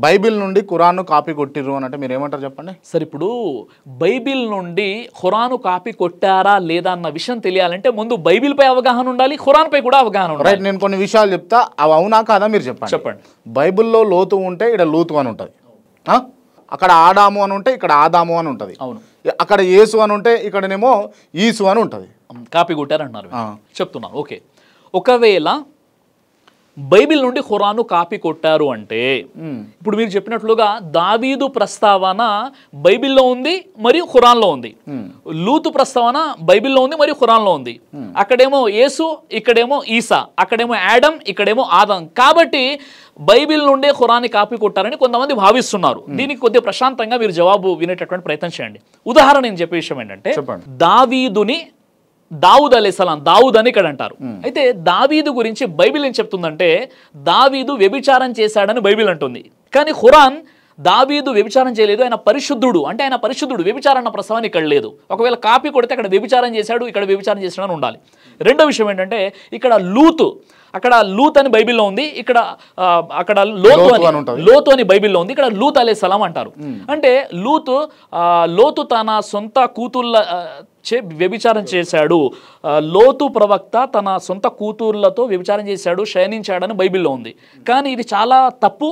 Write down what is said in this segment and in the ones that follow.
Bible నుండి ఖురాన్ను copy కొట్టిర్రు అని అంటే మీరు ఏమంటారు చెప్పండి? సరే, ఇప్పుడు బైబిల్ నుండి ఖురాను కాపీ కొట్టారా లేదా అన్న విషయం తెలియాలంటే ముందు బైబిల్పై అవగాహన ఉండాలి, ఖురాన్పై కూడా అవగాహన ఉండాలి. రైట్, నేను కొన్ని విషయాలు చెప్తా, అవి అవునా కాదా మీరు చెప్పండి. బైబిల్లో లోతు ఉంటే ఇక్కడ లూతు అని ఉంటుంది, అక్కడ ఆడాము అని ఉంటే ఇక్కడ ఆదాము అని ఉంటుంది, అవును. అక్కడ యేసు అని ఉంటే ఇక్కడనేమో ఈసు అని ఉంటుంది. కాపీ కొట్టారంటున్నారు, చెప్తున్నాను. ఓకే, ఒకవేళ బైబిల్ నుండి ఖురాను కాపీ కొట్టారు అంటే ఇప్పుడు మీరు చెప్పినట్లుగా దావీదు ప్రస్తావన బైబిల్లో ఉంది మరియు ఖురాన్లో ఉంది, లూతు ప్రస్తావన బైబిల్లో ఉంది మరియు ఖురాన్లో ఉంది. అక్కడేమో యేసు, ఇక్కడేమో ఈసా, అక్కడేమో యాడమ్, ఇక్కడేమో ఆదం. కాబట్టి బైబిల్ నుండే ఖురాన్ని కాపీ కొట్టారని కొంతమంది భావిస్తున్నారు. దీనికి కొద్దిగా ప్రశాంతంగా మీరు జవాబు వినేటటువంటి ప్రయత్నం చేయండి. ఉదాహరణ నేను చెప్పే విషయం ఏంటంటే, దావీదుని దావుద్ అలైహిస్సలాం, దావుద్ అని ఇక్కడ అంటారు. అయితే దావీదు గురించి బైబిల్ ఏం చెప్తుందంటే దావీదు వ్యభిచారం చేశాడని బైబిల్ అంటుంది. కానీ ఖురాన్ దావీదు వ్యభిచారం చేయలేదు, ఆయన పరిశుద్ధుడు, అంటే ఆయన పరిశుద్ధుడు, వ్యభిచారం అన్న ప్రస్తావన ఇక్కడ లేదు. ఒకవేళ కాపీ కొడితే అక్కడ వ్యభిచారం చేశాడు, ఇక్కడ వ్యభిచారం చేశాడు అని ఉండాలి. రెండో విషయం ఏంటంటే ఇక్కడ లూతు, అక్కడ లూత్ అని బైబిల్లో ఉంది, ఇక్కడ అక్కడ లోతు అని బైబిల్లో ఉంది, ఇక్కడ లూత్ అలైహిస్సలాం అంటారు. అంటే లోతు తన సొంత కూతుళ్ళ వ్యభిచారం చేశాడు, లోతు ప్రవక్త తన సొంత కూతుర్లతో వ్యభిచారం చేశాడు, శయనించాడని బైబిల్లో ఉంది. కానీ ఇది చాలా తప్పు,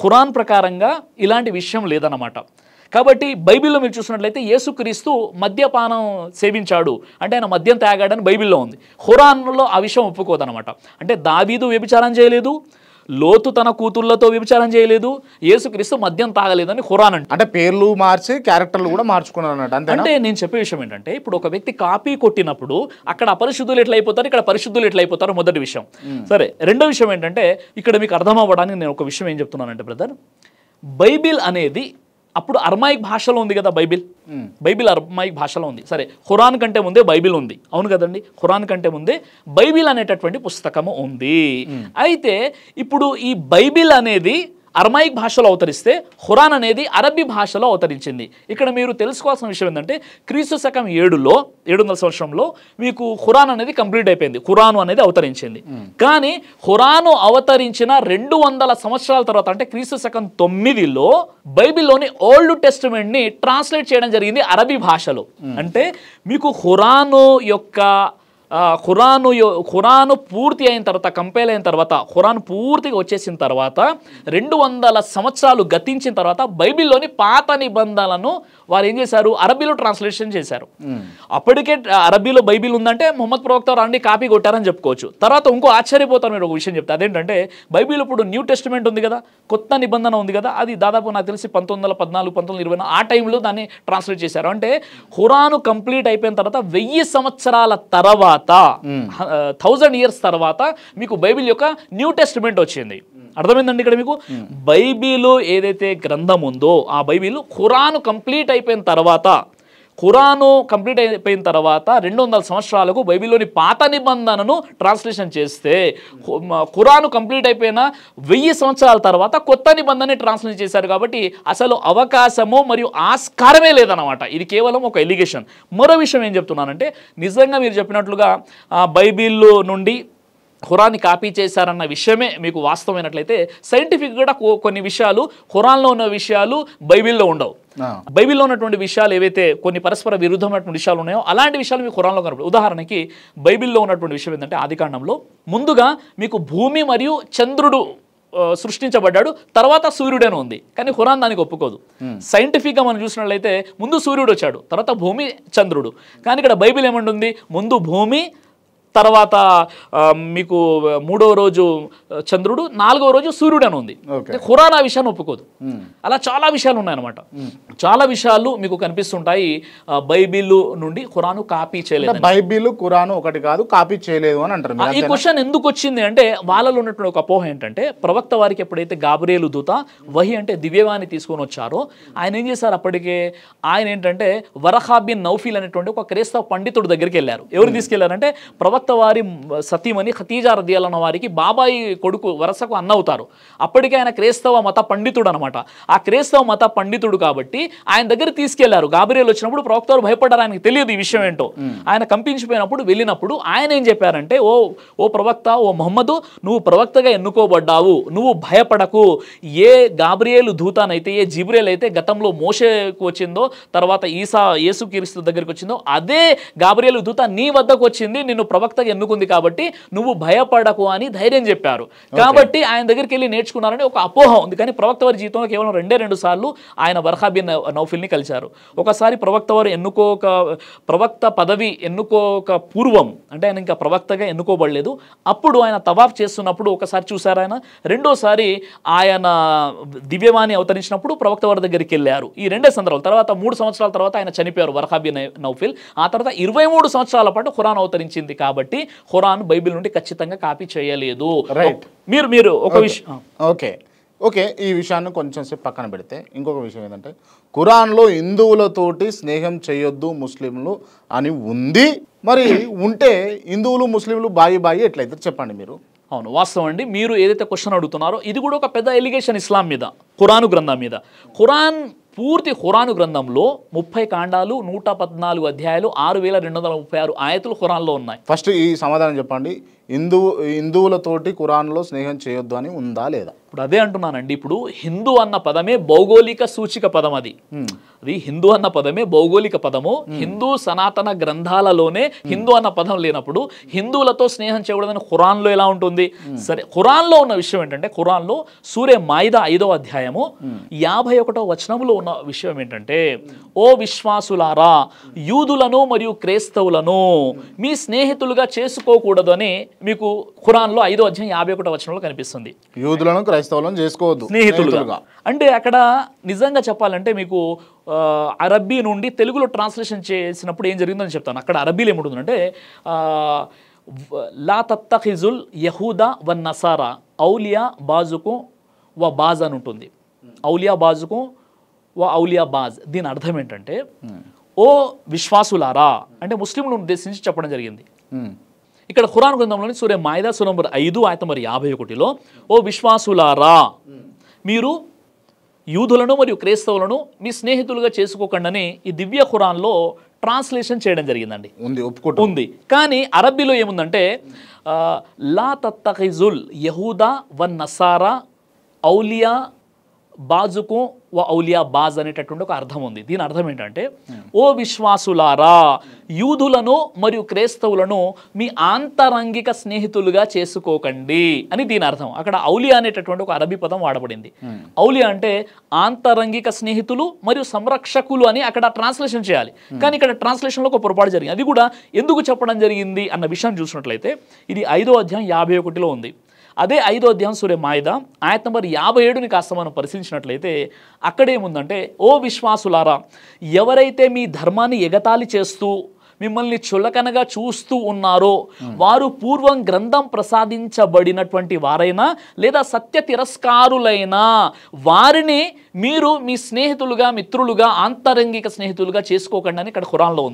ఖురాన్ ప్రకారంగా ఇలాంటి విషయం లేదన్నమాట. కాబట్టి బైబిల్లో మీరు చూసినట్లయితే యేసుక్రీస్తు మద్యపానం సేవించాడు అంటే ఆయన మద్యం తాగాడని బైబిల్లో ఉంది. ఖురాన్లో ఆ విషయం ఒప్పుకోదనమాట. అంటే దావీదు వ్యభిచారం చేయలేదు, లోతు తన కూతుళ్లతో వ్యభిచారం చేయలేదు, యేసుక్రీస్తు మద్యం తాగలేదని ఖురాన్ అంటే పేర్లు మార్చి క్యారెక్టర్లు కూడా మార్చుకున్నారు అన్నట్టు. అంటే నేను చెప్పే విషయం ఏంటంటే ఇప్పుడు ఒక వ్యక్తి కాపీ కొట్టినప్పుడు అక్కడ అపరిశుద్ధులు ఎట్లయిపోతారు, ఇక్కడ పరిశుద్ధులు ఎట్లయిపోతారు, మొదటి విషయం. సరే, రెండో విషయం ఏంటంటే ఇక్కడ మీకు అర్థం అవ్వడానికి నేను ఒక విషయం ఏం చెప్తున్నానంటే బ్రదర్, బైబిల్ అనేది అప్పుడు అర్మాయిక్ భాషలో ఉంది కదా, బైబిల్ అర్మాయిక్ భాషలో ఉంది. సరే, ఖురాన్ కంటే ముందే బైబిల్ ఉంది, అవును కదండి, ఖురాన్ కంటే ముందే బైబిల్ అనేటటువంటి పుస్తకము ఉంది. అయితే ఇప్పుడు ఈ బైబిల్ అనేది అర్మాయిక్ భాషలో అవతరిస్తే ఖురాన్ అనేది అరబీ భాషలో అవతరించింది. ఇక్కడ మీరు తెలుసుకోవాల్సిన విషయం ఏంటంటే క్రీస్తు శకం 700 సంవత్సరంలో మీకు ఖురాన్ అనేది కంప్లీట్ అయిపోయింది, ఖురాను అనేది అవతరించింది. కానీ ఖురాను అవతరించిన 200 సంవత్సరాల తర్వాత అంటే క్రీస్తు శకం 9లో బైబిల్లోని ఓల్డ్ టెస్టిమెంట్ ని ట్రాన్స్లేట్ చేయడం జరిగింది అరబీ భాషలో. అంటే మీకు ఖురాను యొక్క ఖురాను పూర్తి అయిన తర్వాత, కంపైల్ అయిన తర్వాత, ఖురాన్ పూర్తిగా వచ్చేసిన తర్వాత 200 సంవత్సరాలు గతించిన తర్వాత బైబిల్లోని పాత నిబంధనలను వారు ఏం చేశారు, అరబీలో ట్రాన్స్లేషన్ చేశారు. అప్పటికే అరబీలో బైబిల్ ఉందంటే ముహమ్మద్ ప్రవక్త రాండి కాపీ కొట్టారని చెప్పుకోవచ్చు. తర్వాత ఇంకో ఆశ్చర్యపోతారు మీరు ఒక విషయం చెప్తే, అదేంటంటే బైబిల్ ఇప్పుడు న్యూ టెస్టిమెంట్ ఉంది కదా, కొత్త నిబంధన ఉంది కదా, అది దాదాపు నాకు తెలిసి 1914, 1920 ఆ టైంలో దాన్ని ట్రాన్స్లేట్ చేశారు. అంటే ఖురాను కంప్లీట్ అయిపోయిన తర్వాత 1000 సంవత్సరాల తర్వాత 1000 years తర్వాత మీకు బైబిల్ యొక్క న్యూ టెస్టిమెంట్ వచ్చింది. అర్థమైందండి? ఇక్కడ మీకు బైబిల్ ఏదైతే గ్రంథం ఉందో ఆ బైబిల్ ఖురాను కంప్లీట్ అయిపోయిన తర్వాత, ఖురాను కంప్లీట్ అయిపోయిన తర్వాత 200 సంవత్సరాలకు బైబిల్లోని పాత నిబంధనను ట్రాన్స్లేషన్ చేస్తే ఖురాను కంప్లీట్ అయిపోయిన 1000 సంవత్సరాల తర్వాత కొత్త నిబంధనని ట్రాన్స్లేట్ చేశారు. కాబట్టి అసలు అవకాశము మరియు ఆస్కారమే లేదన్నమాట. ఇది కేవలం ఒక ఎలిగేషన్. మరో విషయం ఏం చెప్తున్నానంటే నిజంగా మీరు చెప్పినట్లుగా బైబిల్ నుండి ఖురాన్ని కాపీ చేశారన్న విషయమే మీకు వాస్తవమైనట్లయితే సైంటిఫిక్ కూడా కొన్ని విషయాలు ఖురాన్లో ఉన్న విషయాలు బైబిల్లో ఉండవు. బైబిల్లో ఉన్నటువంటి విషయాలు ఏవైతే కొన్ని పరస్పర విరుద్ధమైనటువంటి విషయాలు ఉన్నాయో అలాంటి విషయాలు మీకు ఖురాన్లో కనపడవు. ఉదాహరణకి బైబిల్లో ఉన్నటువంటి విషయం ఏంటంటే ఆదికాండంలో ముందుగా మీకు భూమి మరియు చంద్రుడు సృష్టించబడ్డాడు, తర్వాత సూర్యుడేనో ఉంది. కానీ ఖురాన్ దానికి ఒప్పుకోదు. సైంటిఫిక్గా మనం చూసినట్లయితే ముందు సూర్యుడు వచ్చాడు, తర్వాత భూమి, చంద్రుడు. కానీ ఇక్కడ బైబిల్ ఏమంటుంది, ముందు భూమి, తర్వాత మీకు 3వ రోజు చంద్రుడు, 4వ రోజు సూర్యుడు అని ఉంది. ఖురాన్ ఆ విషయాన్ని ఒప్పుకోదు. అలా చాలా విషయాలు ఉన్నాయన్నమాట. చాలా విషయాలు మీకు కనిపిస్తుంటాయి బైబిల్ నుండి ఖురాను కాపీ చేయలేదు. బైబిల్ ఖురాను ఒకటి కాదు, కాపీ చేయలేదు అని అంటారు. ఈ క్వశ్చన్ ఎందుకు వచ్చింది అంటే వాళ్ళలో ఉన్నటువంటి ఒక అపోహ ఏంటంటే ప్రవక్త వారికి ఎప్పుడైతే గాబ్రియేలు దూత వహీ అంటే దివ్యవాణి తీసుకొని వచ్చారో ఆయన ఏం చేశారు, అప్పటికే ఆయన ఏంటంటే వరహా బిన్ నౌఫీల్ అనేటువంటి ఒక క్రైస్తవ పండితుడి దగ్గరికి వెళ్ళారు. ఎవరు తీసుకెళ్లారంటే ప్రవక్త ప్రవక్త వారి సతీమణి ఖతీజా రదియల్లాహు అన్హా వారికి బాబాయి కొడుకు వరసకు అన్న అవుతారు. అప్పటికే ఆయన క్రైస్తవ మత పండితుడు అనమాట. ఆ క్రైస్తవ మత పండితుడు కాబట్టి ఆయన దగ్గర తీసుకెళ్లారు. గాబ్రియల్ వచ్చినప్పుడు ప్రవక్త వారు భయపడ్డారు, ఆయనకి తెలియదు ఈ విషయం ఏంటో. ఆయన కంపించిపోయినప్పుడు వెళ్ళినప్పుడు ఆయన ఏం చెప్పారంటే, ఓ ప్రవక్త, ఓ ముహమ్మదు, నువ్వు ప్రవక్తగా ఎన్నుకోబడ్డావు, నువ్వు భయపడకు. ఏ గాబ్రియేలు దూతానైతే, ఏ జిబ్రియల్ అయితే గతంలో మోషేకు వచ్చిందో, తర్వాత యేసుక్రీస్తు దగ్గరికి వచ్చిందో, అదే గాబ్రియేలు దూత నీ వద్దకు వచ్చింది, నిన్ను ప్రవక్తగా ఎన్నుకుంది, కాబట్టి నువ్వు భయపడకు అని ధైర్యం చెప్పారు. కాబట్టి ఆయన దగ్గరికి వెళ్ళి నేర్చుకున్నారని ఒక అపోహ ఉంది. కానీ ప్రవక్త వారి జీవితంలో కేవలం 2 సార్లు ఆయన వరఖా బిన్ నౌఫిల్ని కలిశారు. ఒకసారి ప్రవక్త వారు ప్రవక్త పదవి ఎన్నుకోక పూర్వం, అంటే ఆయన ఇంకా ప్రవక్తగా ఎన్నుకోబడలేదు, అప్పుడు ఆయన తవాఫ్ చేస్తున్నప్పుడు ఒకసారి చూశారు ఆయన. రెండోసారి ఆయన దివ్యవాణి అవతరించినప్పుడు ప్రవక్త వారి దగ్గరికి వెళ్ళారు. ఈ 2 సందర్భాలు. తర్వాత 3 సంవత్సరాల తర్వాత ఆయన చనిపోయారు వరఖా బిన్ నౌఫిల్. ఆ తర్వాత 23 సంవత్సరాల పాటు ఖురాన్ అవతరించింది. కాబట్టి ఖురాన్ బైబిల్ నుండి ఖచ్చితంగా కాపీ చేయలేదు. మీరు ఒక విషయం ఓకే, ఈ విషయాన్ని కొంచెం సేపు పక్కన పెడితే ఇంకొక విషయం ఏంటంటే, ఖురాన్లో హిందువులతోటి స్నేహం చేయొద్దు ముస్లింలు అని ఉంది. మరి ఉంటే హిందువులు ముస్లింలు బాయి ఎట్లయితే చెప్పండి మీరు. అవును, వాస్తవం అండి. మీరు ఏదైతే క్వశ్చన్ అడుగుతున్నారో ఇది కూడా ఒక పెద్ద ఎలిగేషన్ ఇస్లాం మీద, ఖురాను గ్రంథం మీద. పూర్తి ఖురాను గ్రంథంలో 30 కాండాలు, 114 అధ్యాయాలు, 6236 ఆయతులు ఖురాన్లో ఉన్నాయి. ఫస్ట్ ఈ సమాధానం చెప్పండి, హిందువులతోటి ఖురాన్లో స్నేహం చేయొద్దు అని ఉందా లేదా? ఇప్పుడు అదే అంటున్నానండి. ఇప్పుడు హిందూ అన్న పదమే భౌగోళిక సూచిక పదం. అది హిందూ అన్న పదమే భౌగోళిక పదము. హిందూ సనాతన గ్రంథాలలోనే హిందూ అన్న పదం లేనప్పుడు హిందువులతో స్నేహం చేయకూడదని ఖురాన్లో ఎలా ఉంటుంది? సరే, ఖురాన్లో ఉన్న విషయం ఏంటంటే, ఖురాన్లో సూరే మాయిదా 5వ అధ్యాయము 51వ వచనంలో ఉన్న విషయం ఏంటంటే, ఓ విశ్వాసులారా, యూదులను మరియు క్రైస్తవులను మీ స్నేహితులుగా చేసుకోకూడదు అని మీకు ఖురాన్లో 5వ అధ్యాయం 51వ వచనంలో కనిపిస్తుంది. యూదులను క్రైస్తవులను చేసుకోవద్దు స్నేహితులుగా. అంటే అక్కడ నిజంగా చెప్పాలంటే మీకు అరబ్బీ నుండి తెలుగులో ట్రాన్స్లేషన్ చేసినప్పుడు ఏం జరిగిందని చెప్తాను. అక్కడ అరబ్బీలో ఏముంటుందంటే, లా తత్తఖిజుల్ యహూదా వ నసారా ఔలియా బాజుకు వ బాజ్ అని ఉంటుంది. ఔలియా బాజుకు వ ఔలియా బాజ్. దీని అర్థం ఏంటంటే, ఓ విశ్వాసులారా అంటే ముస్లింలను ఉద్దేశించి చెప్పడం జరిగింది. ఇక్కడ ఖురాన్ గ్రంథంలోని సూరే మాయిదా సూరా నంబర్ 5 ఆయత నంబర్ 51లో, ఓ విశ్వాసులారా, మీరు యూదులను మరియు క్రైస్తవులను మీ స్నేహితులుగా చేసుకోకండి ఈ దివ్య ఖురాన్లో ట్రాన్స్లేషన్ చేయడం జరిగిందండి. ఉంది. కానీ అరబ్బీలో ఏముందంటే, లా తత్తఖిజుల్ యహూదా వన్ నసారా ఔలియా బాజుకు వ ఔలియా బాజ్ అనేటటువంటి ఒక అర్థం ఉంది. దీని అర్థం ఏంటంటే, ఓ విశ్వాసులారా, యూదులను మరియు క్రైస్తవులను మీ ఆంతరంగిక స్నేహితులుగా చేసుకోకండి అని దీని అర్థం. అక్కడ ఔలియా అనేటటువంటి ఒక అరబీ పదం వాడబడింది. ఔలియా అంటే ఆంతరంగిక స్నేహితులు మరియు సంరక్షకులు అని అక్కడ ట్రాన్స్లేషన్ చేయాలి. కానీ ఇక్కడ ట్రాన్స్లేషన్లో ఒక పొరపాటు జరిగింది. అది కూడా ఎందుకు చెప్పడం జరిగింది అన్న విషయం చూసినట్లయితే, ఇది 5వ అధ్యాయం 51లో ఉంది. అదే 5వ అధ్యాయం సూరే మాయిదా ఆయత నంబర్ 57ని కాస్త మనం పరిశీలించినట్లయితే అక్కడేముందంటే, ఓ విశ్వాసులారా, ఎవరైతే మీ ధర్మాన్ని ఎగతాళి చేస్తూ మిమ్మల్ని చులకనగా చూస్తూ ఉన్నారో వారు పూర్వం గ్రంథం ప్రసాదించబడినటువంటి వారైనా లేదా సత్య తిరస్కారులైనా వారిని మీరు మీ స్నేహితులుగా, మిత్రులుగా, ఆంతరంగిక స్నేహితులుగా చేసుకోకండి అని ఇక్కడ ఖురాన్లో ఉంది.